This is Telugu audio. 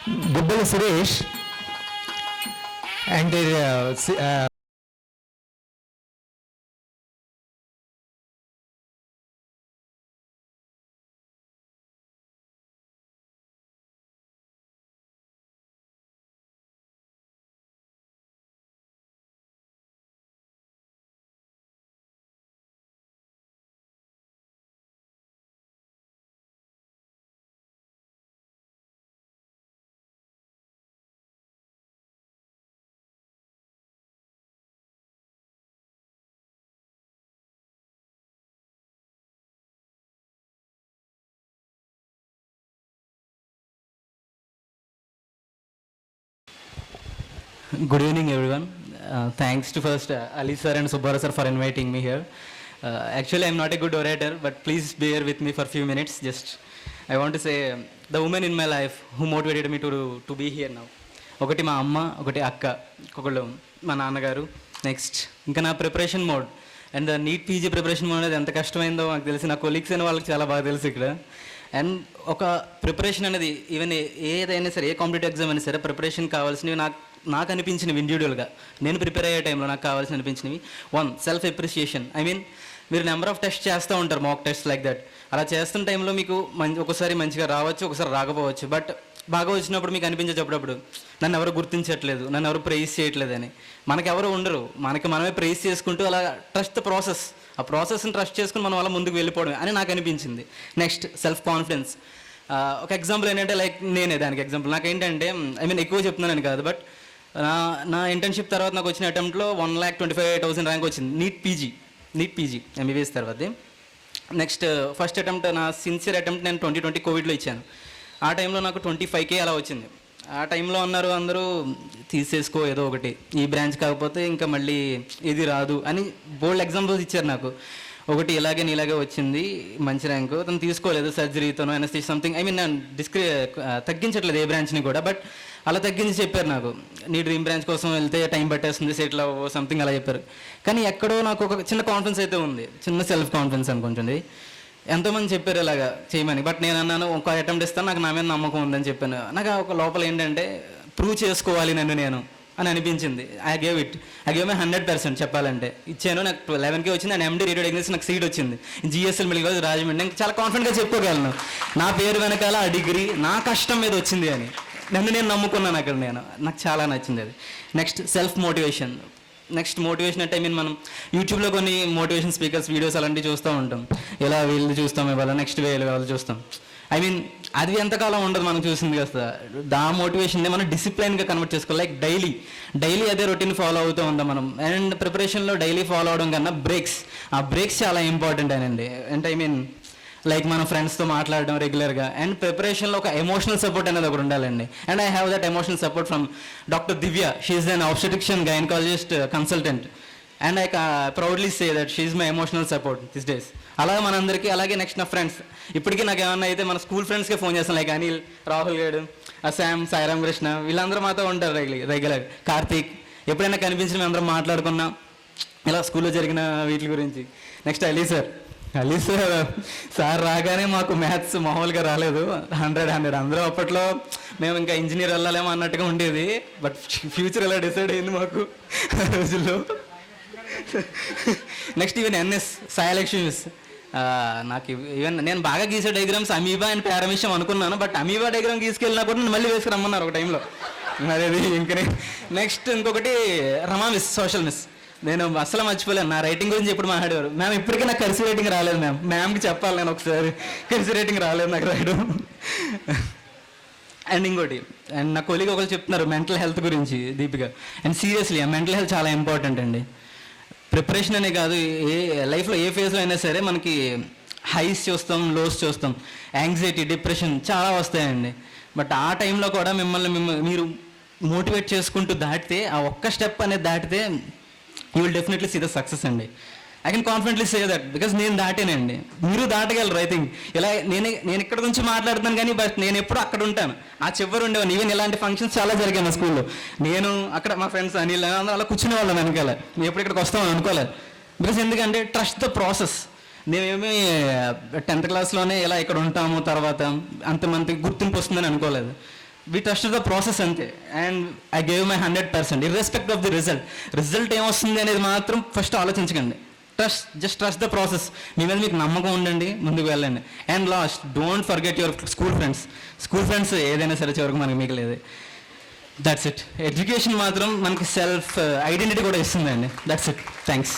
Gubbala Suresh and Good evening, everyone. Thanks to first Ali sir and Subbara sir for inviting me here. Actually, I'm not a good orator, but please bear with me for a few minutes. Just I want to say the women in my life who motivated me to be here now. ఒకటి మా అమ్మ, ఒకటి అక్క, ఒకళ్ళు మా నాన్నగారు. నెక్స్ట్ ఇంకా నా preparation mode and NEET PG preparation mode అనేది ఎంత కష్టమైందో నాకు తెలిసి, నా కొలీగ్స్ అయిన వాళ్ళకి చాలా బాగా తెలుసు ఇక్కడ. అండ్ ఒక ప్రిపరేషన్ అనేది ఈవెన్ ఏదైనా సరే, ఏ కాంపిటేటివ్ ఎగ్జామ్ అయినా సరే, ప్రిపరేషన్ కావాల్సినవి నాకు అనిపించినవి ఇండివిజువల్గా నేను ప్రిపేర్ అయ్యే టైంలో నాకు కావాల్సిన అనిపించినవి. One, self appreciation. I mean మీరు నెంబర్ ఆఫ్ టెస్ట్ చేస్తూ ఉంటారు, మాక్ టెస్ట్ లైక్ దట్. అలా చేస్తున్న టైంలో మీకు ఒకసారి మంచిగా రావచ్చు, ఒకసారి రాకపోవచ్చు. బట్ బాగా వచ్చినప్పుడు మీకు అనిపించేటప్పుడు నన్ను ఎవరు గుర్తించట్లేదు, నన్ను ఎవరు ప్రైజ్ చేయట్లేదని, మనకెవరు ఉండరు, మనమే ప్రైజ్ చేసుకుంటూ అలా ట్రస్ట్ ద ప్రాసెస్, ఆ ప్రాసెస్ని ట్రస్ట్ చేసుకుని మనం అలా ముందుకు వెళ్ళిపోవడం అని నాకు అనిపించింది. Next self confidence. ఒక ఎగ్జాంపుల్ ఏంటంటే లైక్ నేనే దానికి ఎగ్జాంపుల్. నాకేంటంటే ఐ మీన్ ఎక్కువ చెప్తున్నానని కాదు, బట్ నా ఇంటర్న్షిప్ తర్వాత నాకు వచ్చిన అటెంప్ట్లో 1,25,000 ర్యాంక్ వచ్చింది. నీట్ పీజీ ఎంబీబీఎస్ తర్వాత. నెక్స్ట్ ఫస్ట్ అటెంప్ట్, నా సిన్సియర్ అటెంప్ట్ నేను 2020 కోవిడ్లో ఇచ్చాను. ఆ టైంలో నాకు 25K అలా వచ్చింది. ఆ టైంలో అన్నారు అందరూ తీసేసుకో ఏదో ఒకటి, ఈ బ్రాంచ్ కాకపోతే ఇంకా మళ్ళీ ఇది రాదు అని బోల్డ్ ఎగ్జాంపుల్స్ ఇచ్చారు నాకు. ఒకటి ఇలాగే వచ్చింది మంచి ర్యాంకు, తను తీసుకోలేదు సర్జరీతోనో ఎనస్థీషియా సంథింగ్. ఐ మీన్ నేను తగ్గించట్లేదు ఏ బ్రాంచ్ని కూడా, బట్ అలా తగ్గించి చెప్పారు నాకు, నీ డ్రీమ్ బ్రాంచ్ కోసం వెళ్తే టైం పట్టేస్తుంది, సెటిల్ అవ్వ సంథింగ్ అలా చెప్పారు. కానీ ఎక్కడో నాకు ఒక చిన్న కాన్ఫిడెన్స్ అయితే ఉంది, చిన్న సెల్ఫ్ కాన్ఫిడెన్స్ అనుకుంటుంది. ఎంతోమంది చెప్పారు ఇలాగా చేయమని, బట్ నేను అన్నాను ఒక అటెంప్ట్ ఇస్తాను, నాకు నా మీద నమ్మకం ఉందని చెప్పాను. నాకు ఒక లోపల ఏంటంటే ప్రూవ్ చేసుకోవాలి నేను అని అనిపించింది. ఐ గేవ్ మై 100% చెప్పాలంటే ఇచ్చాను. నాకు 11K వచ్చింది అండ్ MD రేడియో టెక్నీషియన్ నాకు సీట్ వచ్చింది GSL మెడికల్ కాలేజ్ రాజమండ్రి. నేను చాలా కాన్ఫిడెంట్గా చెప్పుకోగలను నా పేరు వెనకాల ఆ డిగ్రీ నా కష్టం మీద వచ్చింది అని. నేను నమ్ముకున్నాను అక్కడ. నాకు చాలా నచ్చింది అది. Next self motivation. Next motivation అంటే ఐ మీన్ మనం యూట్యూబ్లో కొన్ని మోటివేషన్ స్పీకర్స్ వీడియోస్ అలాంటివి చూస్తూ ఉంటాం. ఇలా వీళ్ళు చూస్తాం, ఇవాళ నెక్స్ట్ వేలు వాళ్ళు చూస్తాం. ఐ మీన్ అది ఎంతకాలం ఉండదు మనం చూసింది కదా. దా మోటివేషన్ని మనం డిసిప్లైన్గా కన్వర్ట్ చేసుకోవాలి. లైక్ డైలీ అదే రొటీన్ ఫాలో అవుతూ ఉంటాం మనం. అండ్ ప్రిపరేషన్లో డైలీ ఫాలో అవడం కన్నా ఆ బ్రేక్స్ చాలా ఇంపార్టెంట్ అండి. అంటే ఐ మీన్ లైక్ మన ఫ్రెండ్స్తో మాట్లాడడం రెగ్యులర్గా. అండ్ ప్రిపరేషన్లో ఒక ఎమోషనల్ సపోర్ట్ అనేది ఒకటి ఉండాలండి. And I have that emotional support from doctor Divya. She is an obstetrician gynaecologist consultant and I proudly say that she is my emotional support this days. అలాగే మనందరికీ. అలాగే నెక్స్ట్ నా ఫ్రెండ్స్, ఇప్పటికీ నాకు ఏమన్నా అయితే మన స్కూల్ ఫ్రెండ్స్కే ఫోన్ చేస్తాను. లైక్ అనిల్, రాహుల్ గేడు, శామ్, సాయిరామ్ కృష్ణ, వీళ్ళందరూ మాతో ఉంటారు రెగ్యులర్. కార్తీక్, ఎప్పుడైనా కనిపించిన మేము అందరం మాట్లాడుకున్నాం ఇలా స్కూల్లో జరిగిన వీటి గురించి. నెక్స్ట్ అలీ సార్ రాగానే మాకు మ్యాథ్స్ మామూలుగా రాలేదు, 100 అందరూ అప్పట్లో మేము ఇంకా ఇంజనీర్ వెళ్ళాలేమో అన్నట్టుగా ఉండేది. బట్ ఫ్యూచర్ ఎలా డిసైడ్ అయింది మాకు ఆ రోజుల్లో. Next even NS Sailakshmi miss. నాకు ఈవెన్ నేను బాగా గీసే డయాగ్రామ్స్ అమీబా అండ్ పారామిషం అనుకున్నాను, బట్ అమీబా డయాగ్రామ్ గీసుకెళ్ళినా కూడా నేను మళ్ళీ వేసుకురమ్మన్నారు ఒక టైంలో. మరి అది ఇంకనే. నెక్స్ట్ ఇంకొకటి రమా మిస్, సోషల్ మిస్. నేను అసలు మర్చిపోలేను, నా రైటింగ్ గురించి ఎప్పుడు మాట్లాడేవారు. మ్యామ్ ఇప్పటికీ నాకు కర్సి రైటింగ్ రాలేదు మ్యామ్కి చెప్పాలి నేను ఒకసారి, కర్సి రైటింగ్ రాలేదు నాకు రాయడం. అండ్ ఇంకోటి, అండ్ నా కొలీగ్ ఒకరు చెప్తున్నారు మెంటల్ హెల్త్ గురించి, దీపిక. అండ్ సీరియస్లీ ఆ మెంటల్ హెల్త్ చాలా ఇంపార్టెంట్ అండి. ప్రిపరేషన్ అనే కాదు, లైఫ్లో ఏ ఫేజ్లో అయినా సరే మనకి హైస్ చూస్తాం, లోస్ చూస్తాం, యాంగ్జైటీ, డిప్రెషన్ చాలా వస్తాయండి. బట్ ఆ టైంలో కూడా మీరు మోటివేట్ చేసుకుంటూ దాటితే, ఆ ఒక్క స్టెప్ అనేది దాటితే you will definitely see the success అండి. I can confidently say that because నేను దాటేనండి, మీరు దాటగలరు. ఐ థింక్ ఇలా నేను ఇక్కడ నుంచి మాట్లాడుతాను కానీ బట్ నేను ఎప్పుడు అక్కడ ఉంటాను, ఆ చివరి ఉండేవాడిని. ఈవెన్ ఇలాంటి ఫంక్షన్స్ చాలా జరిగాయి మా స్కూల్లో. నేను అక్కడ మా ఫ్రెండ్స్ అనిల్ అందరూ అలా కూర్చునే వాళ్ళం వెనకాల. మేము ఎప్పుడు ఇక్కడికి వస్తామని అనుకోలేదు. బికాస్ ఎందుకంటే ట్రస్ట్ ద ప్రాసెస్. మేమేమి 10th క్లాస్లోనే ఇలా ఇక్కడ ఉంటాము తర్వాత అంతమంది గుర్తింపు వస్తుందని అనుకోలేదు. వి ట్రస్ట్ ద ప్రాసెస్ అంతే. And I gave my 100%, irrespective of the result ఏమొస్తుంది అనేది మాత్రం ఫస్ట్ ఆలోచించకండి. Just trust the process. మీ మీద మీకు నమ్మకం ఉండండి, ముందుకు వెళ్ళండి. And last, don't forget your school friends ఏదైనా సరే చివరికి మనకి మిగిలేదు. That's it. ఎడ్యుకేషన్ మాత్రం మనకి సెల్ఫ్ ఐడెంటిటీ కూడా ఇస్తుందండి. That's it. థ్యాంక్స్.